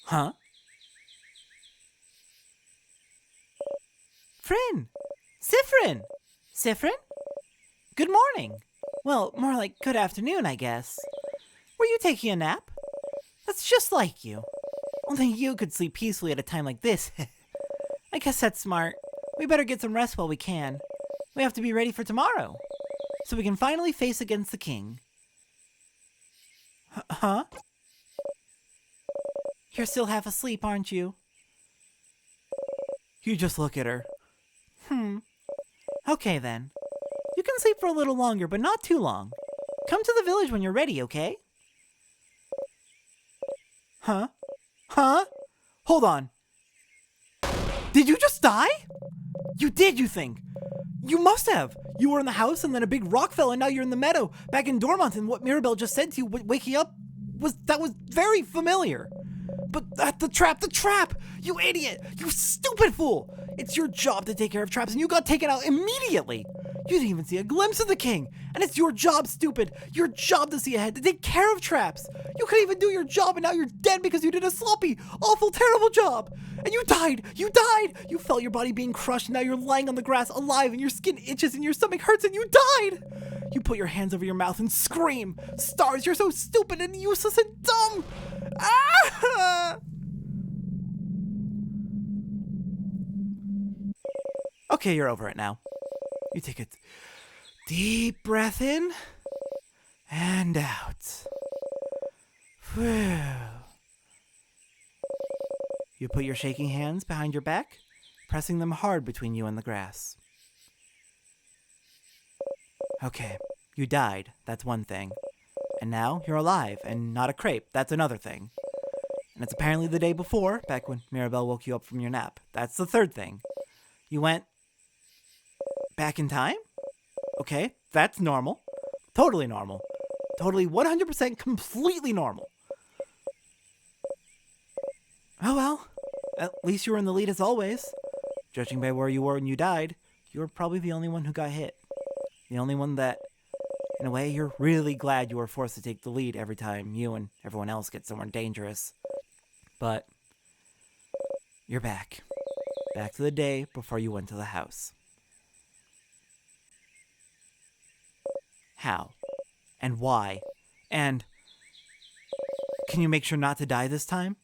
Huh? Frin! Sifrin! Sifrin? Good morning. Well, more like good afternoon, I guess. Were you taking a nap? That's just like you. Only you could sleep peacefully at a time like this. I guess that's smart. We better get some rest while we can. We have to be ready for tomorrow, so we can finally face against the king. Huh? You're still half asleep, aren't you? You just look at her. Okay then. You can sleep for a little longer, but not too long. Come to the village when you're ready, okay? Huh? Hold on. Did you just die? You did, you think? You must have. You were in the house and then a big rock fell and now you're in the meadow, back in Dormont, and what Mirabelle just said to you waking up was very familiar. But the trap! You idiot! You stupid fool! It's your job to take care of traps and you got taken out immediately! You didn't even see a glimpse of the king! And it's your job, stupid! Your job to see ahead, to take care of traps! You couldn't even do your job and now you're dead because you did a sloppy, awful, terrible job! And you died! You died! You felt your body being crushed and now you're lying on the grass alive and your skin itches and your stomach hurts and you died! You put your hands over your mouth and scream! Stars, you're so stupid and useless and dumb! Ah! Okay, you're over it now. You take a deep breath in and out. Whew. You put your shaking hands behind your back, pressing them hard between you and the grass. Okay, you died. That's one thing. And now you're alive and not a crepe. That's another thing. And it's apparently the day before, back when Mirabelle woke you up from your nap. That's the third thing. You went back in time? Okay, that's normal. Totally normal. Totally 100% completely normal. Oh well, at least you were in the lead as always. Judging by where you were when you died, you were probably the only one who got hit. The only one that, in a way, you're really glad you were forced to take the lead every time you and everyone else get somewhere dangerous. But you're back. Back to the day before you went to the house. How? And why? And can you make sure not to die this time?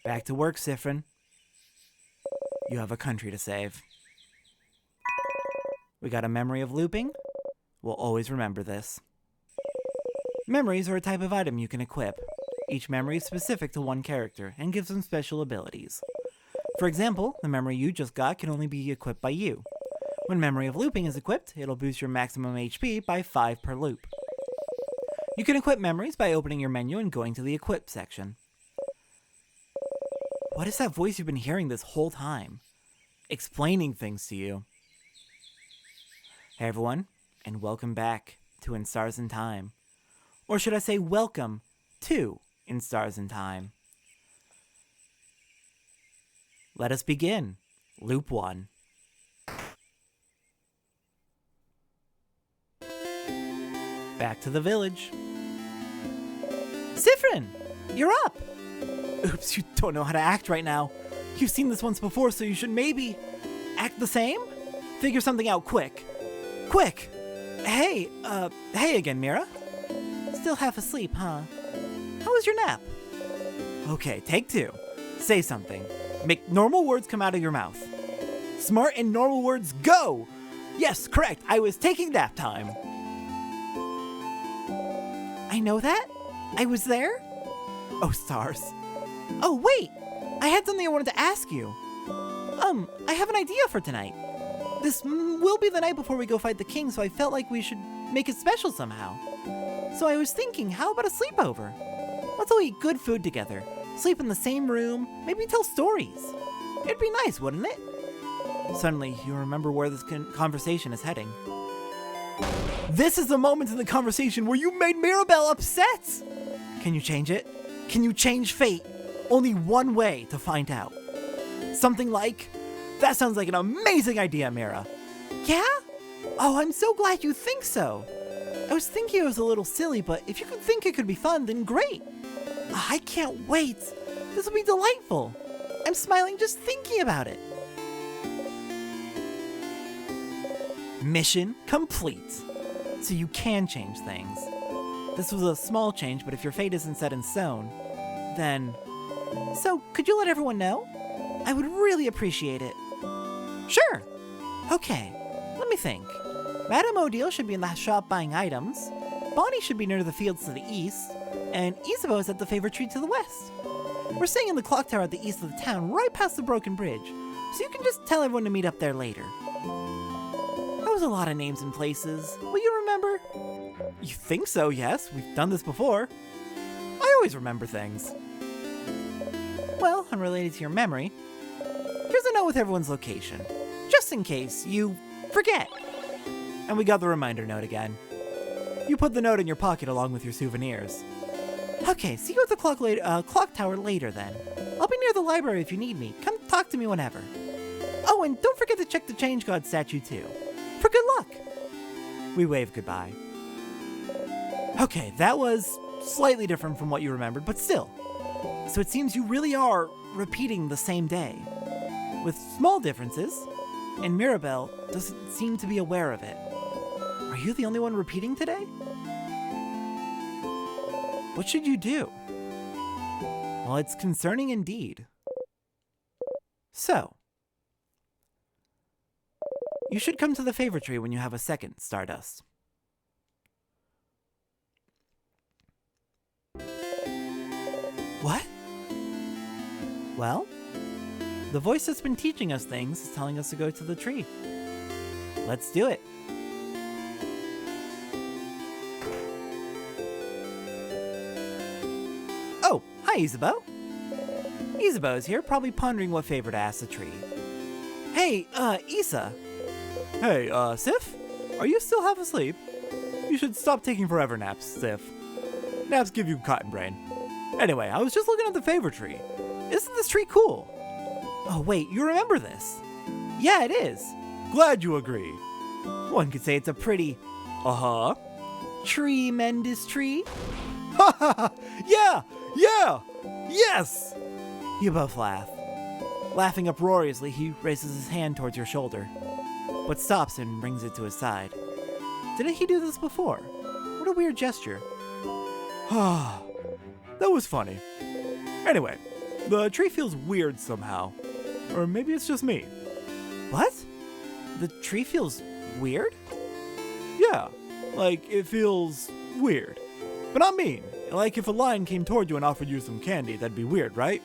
Back to work, Sifrin. You have a country to save. We got a memory of looping? We'll always remember this. Memories are a type of item you can equip. Each memory is specific to one character and gives them special abilities. For example, the memory you just got can only be equipped by you. When Memory of Looping is equipped, it'll boost your maximum HP by 5 per loop. You can equip memories by opening your menu and going to the Equip section. What is that voice you've been hearing this whole time? Explaining things to you. Hey everyone, and welcome back to In Stars in Time. Or should I say welcome to In Stars in Time. Let us begin. Loop 1. Back to the village. Sifrin, you're up! Oops, you don't know how to act right now. You've seen this once before, so you should maybe act the same? Figure something out quick. Quick! Hey again, Mira. Still half asleep, huh? How was your nap? Okay, take 2. Say something. Make normal words come out of your mouth. Smart and normal words, go! Yes, correct, I was taking nap time. I know that? I was there? Oh, stars. Oh, wait! I had something I wanted to ask you. I have an idea for tonight. This will be the night before we go fight the king, so I felt like we should make it special somehow. So I was thinking, how about a sleepover? Let's all eat good food together, sleep in the same room, maybe tell stories. It'd be nice, wouldn't it? Suddenly, you remember where this conversation is heading. This is the moment in the conversation where you made Mirabelle upset! Can you change it? Can you change fate? Only one way to find out. Something like, that sounds like an amazing idea, Mira. Yeah? Oh, I'm so glad you think so. I was thinking it was a little silly, but if you could think it could be fun, then great. I can't wait. This will be delightful. I'm smiling just thinking about it. Mission complete. So you can change things. This was a small change, but if your fate isn't set in stone, then... So, could you let everyone know? I would really appreciate it. Sure. Okay, let me think. Madame Odile should be in the shop buying items. Bonnie should be near the fields to the east. And Isabeau is at the favorite tree to the west. We're staying in the clock tower at the east of the town, right past the broken bridge. So you can just tell everyone to meet up there later. That was a lot of names and places. Will you remember? You think so, yes. We've done this before. I always remember things. Well, unrelated to your memory, here's a note with everyone's location, just in case you forget. And we got the reminder note again. You put the note in your pocket along with your souvenirs. Okay, see you at the clock tower later then. I'll be near the library if you need me. Come talk to me whenever. Oh, and don't forget to check the Change God statue too. For good luck. We wave goodbye. Okay, that was slightly different from what you remembered, but still. So it seems you really are repeating the same day, with small differences, and Mirabelle doesn't seem to be aware of it. Are you the only one repeating today? What should you do? Well, it's concerning indeed. So, you should come to the favorite tree when you have a second, Stardust. What? Well, the voice that's been teaching us things is telling us to go to the tree. Let's do it. Oh, hi Isabeau. Isabeau is here, probably pondering what favor to ask the tree. Hey, Isa. Hey, Sif? Are you still half asleep? You should stop taking forever naps, Sif. Naps give you cotton brain. Anyway, I was just looking at the favor tree. Isn't this tree cool? Oh wait, you remember this? Yeah, it is. Glad you agree. One could say it's a pretty, tremendous tree. Ha ha ha! Yeah! Yes! You both laugh. Laughing uproariously, he raises his hand towards your shoulder, but stops and brings it to his side. Didn't he do this before? What a weird gesture. That was funny. Anyway, the tree feels weird somehow. Or maybe it's just me. What? The tree feels weird? Yeah, like it feels weird. But not mean. Like if a lion came toward you and offered you some candy, that'd be weird, right?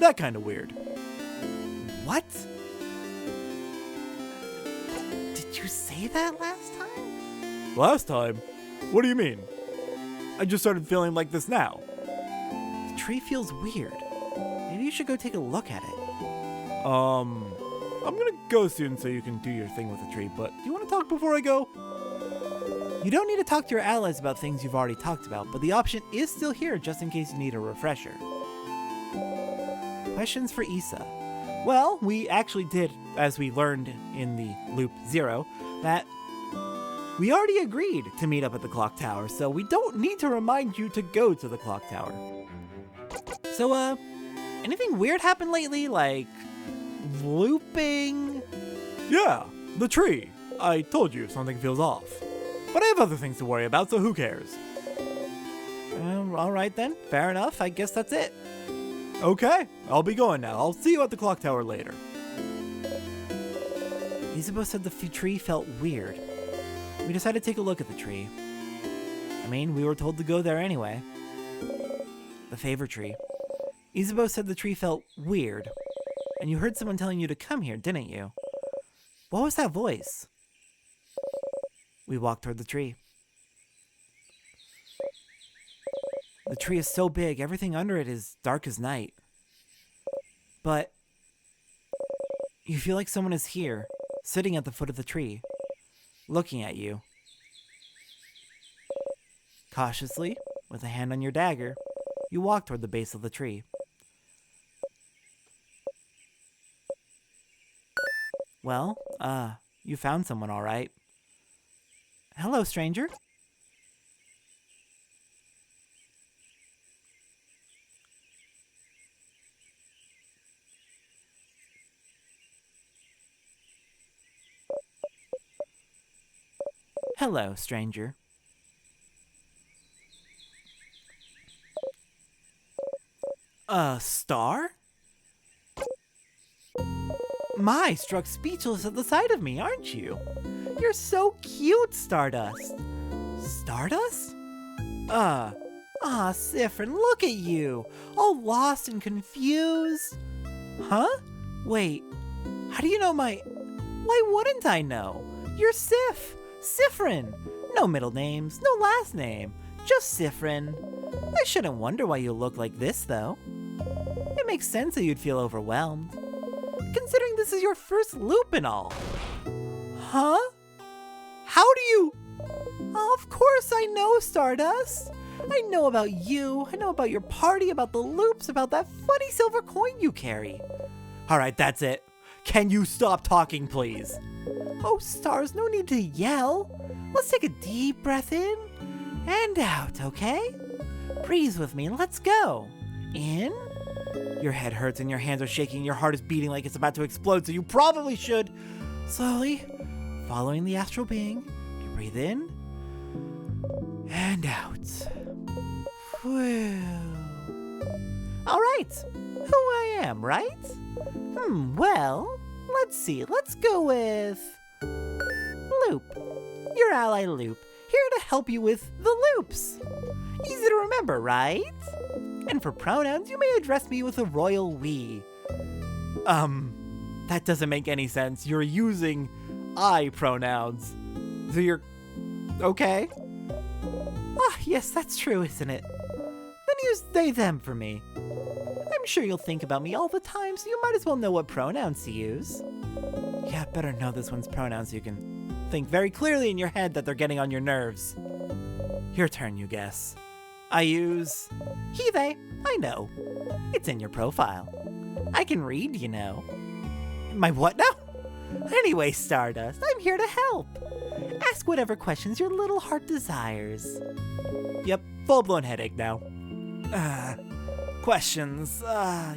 That kind of weird. What? Did you say that last time? Last time? What do you mean? I just started feeling like this now. The tree feels weird. Maybe you should go take a look at it. I'm gonna go soon so you can do your thing with the tree, but do you want to talk before I go? You don't need to talk to your allies about things you've already talked about, but the option is still here just in case you need a refresher. Questions for Isa. Well, we actually did, as we learned in the Loop 0, that we already agreed to meet up at the clock tower, so we don't need to remind you to go to the clock tower. So, anything weird happened lately? Like, looping? Yeah, the tree. I told you something feels off. But I have other things to worry about, so who cares? Alright then, fair enough. I guess that's it. Okay, I'll be going now. I'll see you at the clock tower later. Isabeau said the tree felt weird. We decided to take a look at the tree. I mean, we were told to go there anyway. The favor tree. Isabeau said the tree felt weird. And you heard someone telling you to come here, didn't you? What was that voice? We walked toward the tree. The tree is so big, everything under it is dark as night. But you feel like someone is here, sitting at the foot of the tree, looking at you. Cautiously, with a hand on your dagger, you walk toward the base of the tree. Well, you found someone all right. Hello, stranger. Hello, stranger. Star? My, struck speechless at the sight of me, aren't you? You're so cute, Stardust. Stardust? Siffrin, look at you, all lost and confused. Huh? Wait, how do you know my... Why wouldn't I know? You're Siffrin. No middle names, no last name, just Siffrin. I shouldn't wonder why you look like this, though. It makes sense that you'd feel overwhelmed, considering this is your first loop and all. Huh? How do you... Oh, of course I know, Stardust. I know about you, I know about your party, about the loops, about that funny silver coin you carry. Alright, that's it. Can you stop talking, please? Oh, Stars, no need to yell. Let's take a deep breath in and out, okay? Breathe with me, let's go. In. Your head hurts and your hands are shaking, your heart is beating like it's about to explode, so you probably should. Slowly, following the astral being, you breathe in and out. Whew. All right, who I am, right? Well, let's see, let's go with Loop. Your ally Loop, here to help you with the loops. Easy to remember, right? And for pronouns, you may address me with a royal we. That doesn't make any sense. You're using I pronouns. So you're... okay? Ah, yes, that's true, isn't it? Then use they, them for me. I'm sure you'll think about me all the time, so you might as well know what pronouns to use. Yeah, better know this one's pronouns so you can think very clearly in your head that they're getting on your nerves. Your turn, you guess. I use he, they. I know. It's in your profile. I can read, you know. My what now? Anyway, Stardust, I'm here to help. Ask whatever questions your little heart desires. Yep, full-blown headache now. Questions.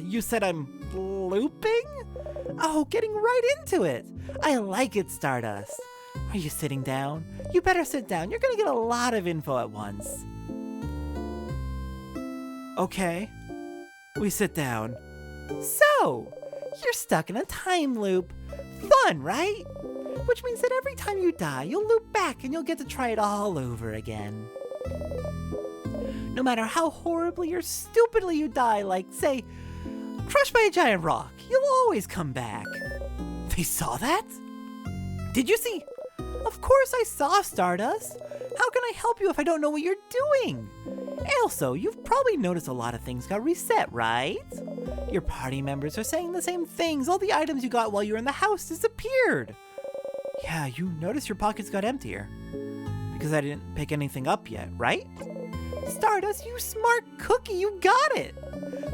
You said I'm looping? Oh, getting right into it. I like it, Stardust. Are you sitting down? You better sit down. You're gonna get a lot of info at once. Okay. We sit down. So, you're stuck in a time loop. Fun, right? Which means that every time you die, you'll loop back and you'll get to try it all over again. No matter how horribly or stupidly you die, like, say, crushed by a giant rock, you'll always come back. They saw that? Did you see? Of course I saw, Stardust. How can I help you if I don't know what you're doing? Also, you've probably noticed a lot of things got reset, right? Your party members are saying the same things. All the items you got while you were in the house disappeared. Yeah, you noticed your pockets got emptier. Because I didn't pick anything up yet, right? Stardust, you smart cookie, you got it!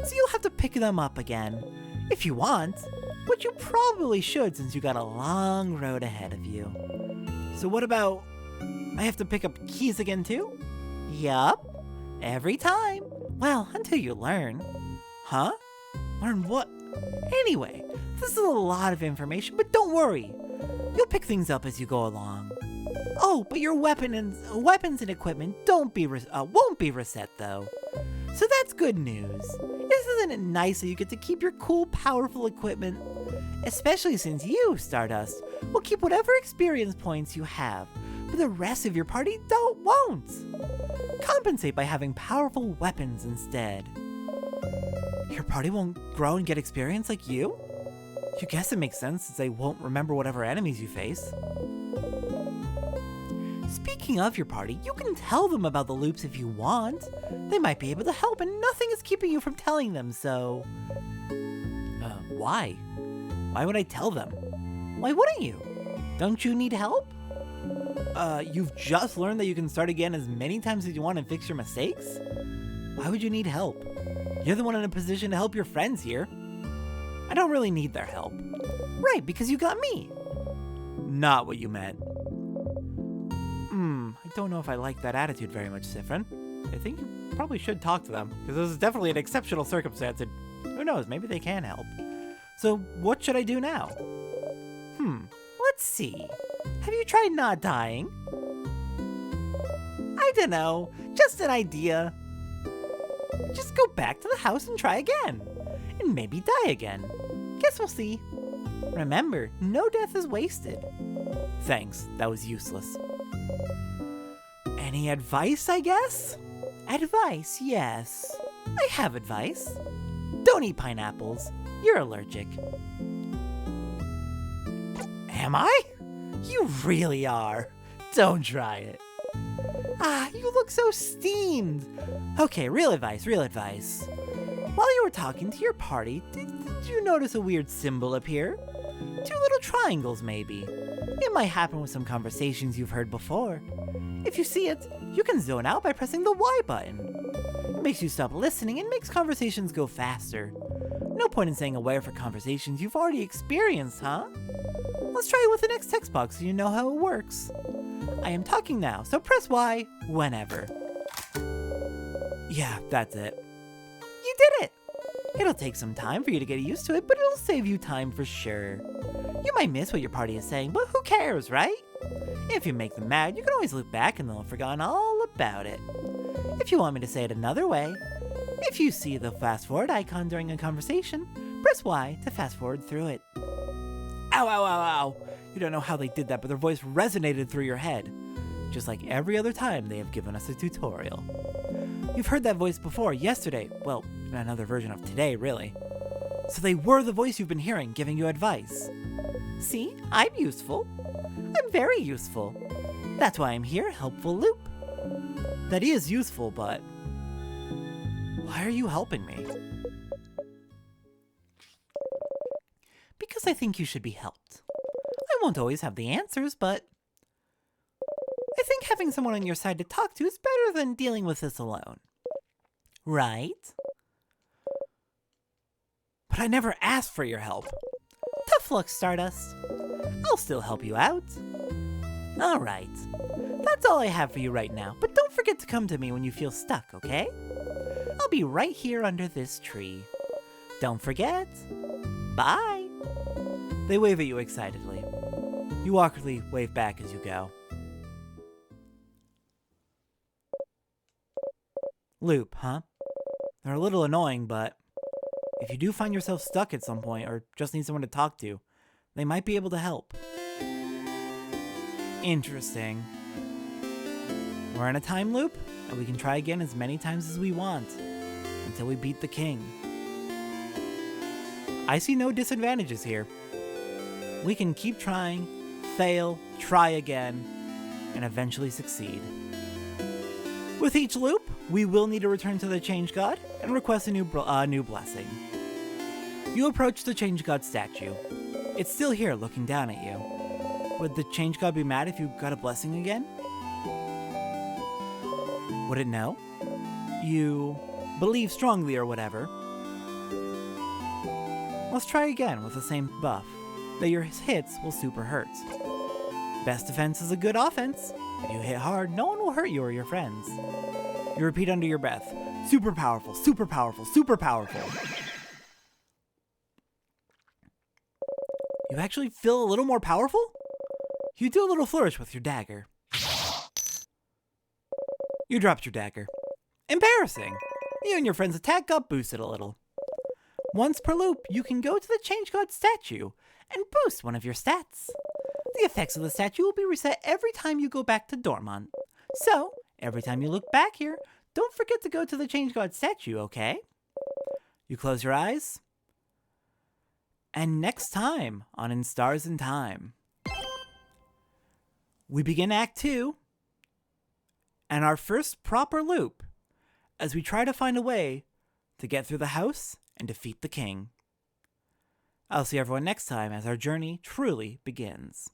So you'll have to pick them up again. If you want. Which you probably should since you got a long road ahead of you. So what about... I have to pick up keys again too? Yup. Every time. Well, until you learn. Huh? Learn what? Anyway, this is a lot of information, but don't worry. You'll pick things up as you go along. Oh, but your weapons and equipment won't be reset though. So that's good news. Isn't it nice that you get to keep your cool, powerful equipment? Especially since you, Stardust, will keep whatever experience points you have, but the rest of your party won't. Compensate by having powerful weapons instead. Your party won't grow and get experience like you? You guess it makes sense since they won't remember whatever enemies you face. Speaking of your party, you can tell them about the loops if you want. They might be able to help and nothing is keeping you from telling them, so... why? Why would I tell them? Why wouldn't you? Don't you need help? You've just learned that you can start again as many times as you want and fix your mistakes? Why would you need help? You're the one in a position to help your friends here. I don't really need their help. Right, because you got me. Not what you meant. I don't know if I like that attitude very much, Siffrin. I think you probably should talk to them, because this is definitely an exceptional circumstance, and who knows, maybe they can help. So, what should I do now? Let's see. Have you tried not dying? I don't know, just an idea. Just go back to the house and try again. And maybe die again. Guess we'll see. Remember, no death is wasted. Thanks, that was useless. Any advice, I guess? Advice, yes. I have advice. Don't eat pineapples. You're allergic. Am I? You really are. Don't try it. Ah, you look so steamed. Okay, real advice, real advice. While you were talking to your party, did you notice a weird symbol appear? 2 little triangles, maybe. It might happen with some conversations you've heard before. If you see it, you can zone out by pressing the Y button. It makes you stop listening and makes conversations go faster. No point in saying aware for conversations you've already experienced, huh? Let's try it with the next text box so you know how it works. I am talking now, so press Y whenever. Yeah, that's it. You did it! It'll take some time for you to get used to it, but it'll save you time for sure. You might miss what your party is saying, but who cares, right? If you make them mad, you can always look back and they'll have forgotten all about it. If you want me to say it another way, if you see the fast forward icon during a conversation, press Y to fast forward through it. Ow, ow, ow, ow. You don't know how they did that, but their voice resonated through your head. Just like every other time they have given us a tutorial. You've heard that voice before, yesterday. Well, another version of today, really. So they were the voice you've been hearing, giving you advice. See, I'm useful. I'm very useful. That's why I'm here, Helpful Loop. That is useful, but why are you helping me? Because I think you should be helped. I won't always have the answers, but I think having someone on your side to talk to is better than dealing with this alone. Right? But I never asked for your help. Tough luck, Stardust. I'll still help you out. Alright. That's all I have for you right now, but don't forget to come to me when you feel stuck, okay? I'll be right here under this tree. Don't forget. Bye. They wave at you excitedly. You awkwardly wave back as you go. Loop, huh? They're a little annoying, but if you do find yourself stuck at some point or just need someone to talk to, they might be able to help. Interesting. We're in a time loop, and we can try again as many times as we want, until we beat the king. I see no disadvantages here. We can keep trying, fail, try again, and eventually succeed. With each loop, we will need to return to the Change God and request a new blessing. You approach the Change God statue. It's still here looking down at you. Would the Change God be mad if you got a blessing again? Would it know? You believe strongly or whatever. Let's try again with the same buff, that your hits will super hurt. Best defense is a good offense. If you hit hard, no one will hurt you or your friends. You repeat under your breath, super powerful, super powerful, super powerful. You actually feel a little more powerful? You do a little flourish with your dagger. You dropped your dagger. Embarrassing! You and your friend's attack got boosted a little. Once per loop, you can go to the Change God statue and boost one of your stats. The effects of the statue will be reset every time you go back to Dormont. So, every time you look back here, don't forget to go to the Change God statue, okay? You close your eyes. And next time on In Stars in Time, we begin Act 2 and our first proper loop as we try to find a way to get through the house and defeat the king. I'll see everyone next time as our journey truly begins.